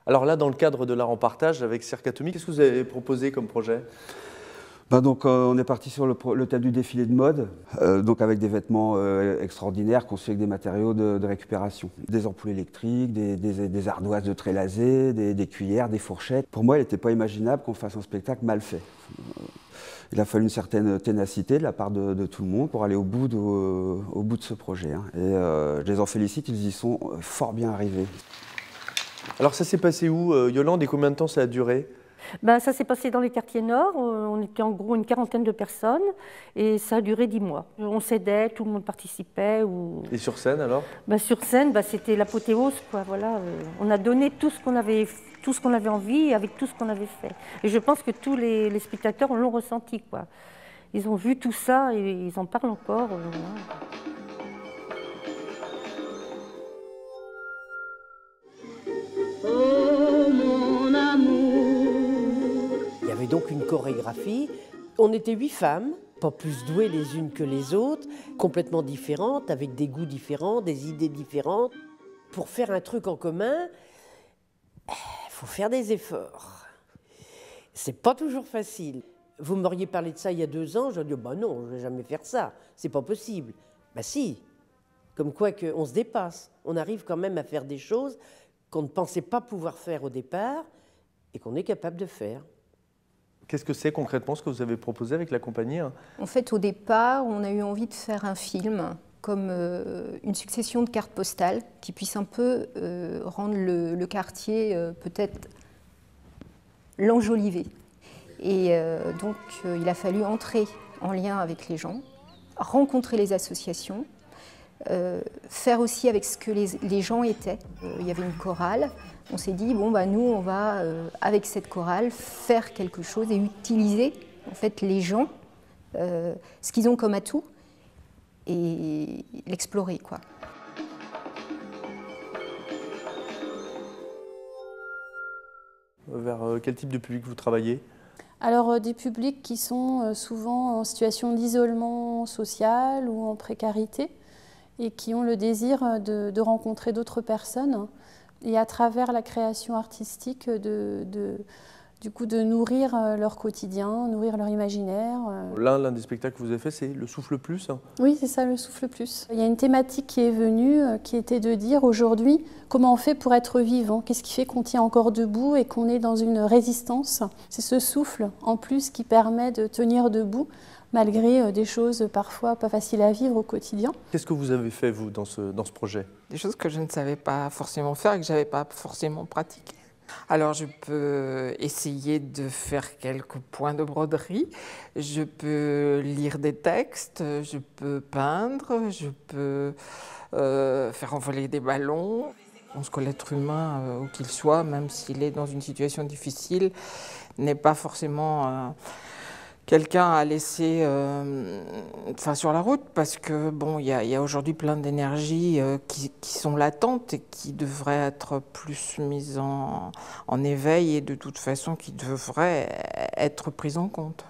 Alors là, dans le cadre de l'art en partage avec Cirque Atomique, qu'est-ce que vous avez proposé comme projet? On est parti sur le thème du défilé de mode, donc avec des vêtements extraordinaires conçus avec des matériaux de récupération. Des ampoules électriques, des ardoises de trélazé, des cuillères, des fourchettes. Pour moi, il n'était pas imaginable qu'on fasse un spectacle mal fait. Il a fallu une certaine ténacité de la part de tout le monde pour aller au bout de ce projet. Et je les en félicite, ils y sont fort bien arrivés. Alors ça s'est passé où, Yolande, et combien de temps ça a duré? Ça s'est passé dans les quartiers nord, on était en gros une quarantaine de personnes et ça a duré 10 mois. On s'aidait, tout le monde participait. Et sur scène alors? Sur scène, c'était l'apothéose, quoi. Voilà, on a donné tout ce qu'on avait envie avec tout ce qu'on avait fait. Et je pense que tous les spectateurs l'ont ressenti, quoi. Ils ont vu tout ça et ils en parlent encore. Il y avait donc une chorégraphie. On était 8 femmes, pas plus douées les unes que les autres, complètement différentes, avec des goûts différents, des idées différentes. Pour faire un truc en commun, il faut faire des efforts. C'est pas toujours facile. Vous m'auriez parlé de ça il y a 2 ans, j'aurais dit non, je ne vais jamais faire ça, c'est pas possible. Si, comme quoi qu'on se dépasse. On arrive quand même à faire des choses qu'on ne pensait pas pouvoir faire au départ et qu'on est capable de faire. Qu'est-ce que c'est concrètement ce que vous avez proposé avec la compagnie? En fait, au départ, on a eu envie de faire un film comme une succession de cartes postales qui puisse un peu rendre le quartier peut-être l'enjoliver. Et donc, il a fallu entrer en lien avec les gens, rencontrer les associations, faire aussi avec ce que les gens étaient. Il y avait une chorale. On s'est dit, nous, on va, avec cette chorale, faire quelque chose et utiliser en fait, les gens, ce qu'ils ont comme atout, et l'explorer, quoi. Vers quel type de public vous travaillez? Alors, des publics qui sont souvent en situation d'isolement social ou en précarité et qui ont le désir de rencontrer d'autres personnes. Et à travers la création artistique, du coup, de nourrir leur quotidien, nourrir leur imaginaire. L'un des spectacles que vous avez fait, c'est le Souffle Plus. Oui, c'est ça, le Souffle Plus. Il y a une thématique qui est venue, qui était de dire aujourd'hui, comment on fait pour être vivant? Qu'est-ce qui fait qu'on tient encore debout et qu'on est dans une résistance? C'est ce souffle, en plus, qui permet de tenir debout, malgré des choses parfois pas faciles à vivre au quotidien. Qu'est-ce que vous avez fait, vous, dans ce projet? Des choses que je ne savais pas forcément faire et que je n'avais pas forcément pratiquées. Alors, je peux essayer de faire quelques points de broderie, je peux lire des textes, je peux peindre, je peux faire envoler des ballons. Je pense que l'être humain, où qu'il soit, même s'il est dans une situation difficile, n'est pas forcément quelqu'un à laisser sur la route, parce que il y a aujourd'hui plein d'énergies qui sont latentes et qui devraient être plus mises en éveil et de toute façon qui devraient être prises en compte.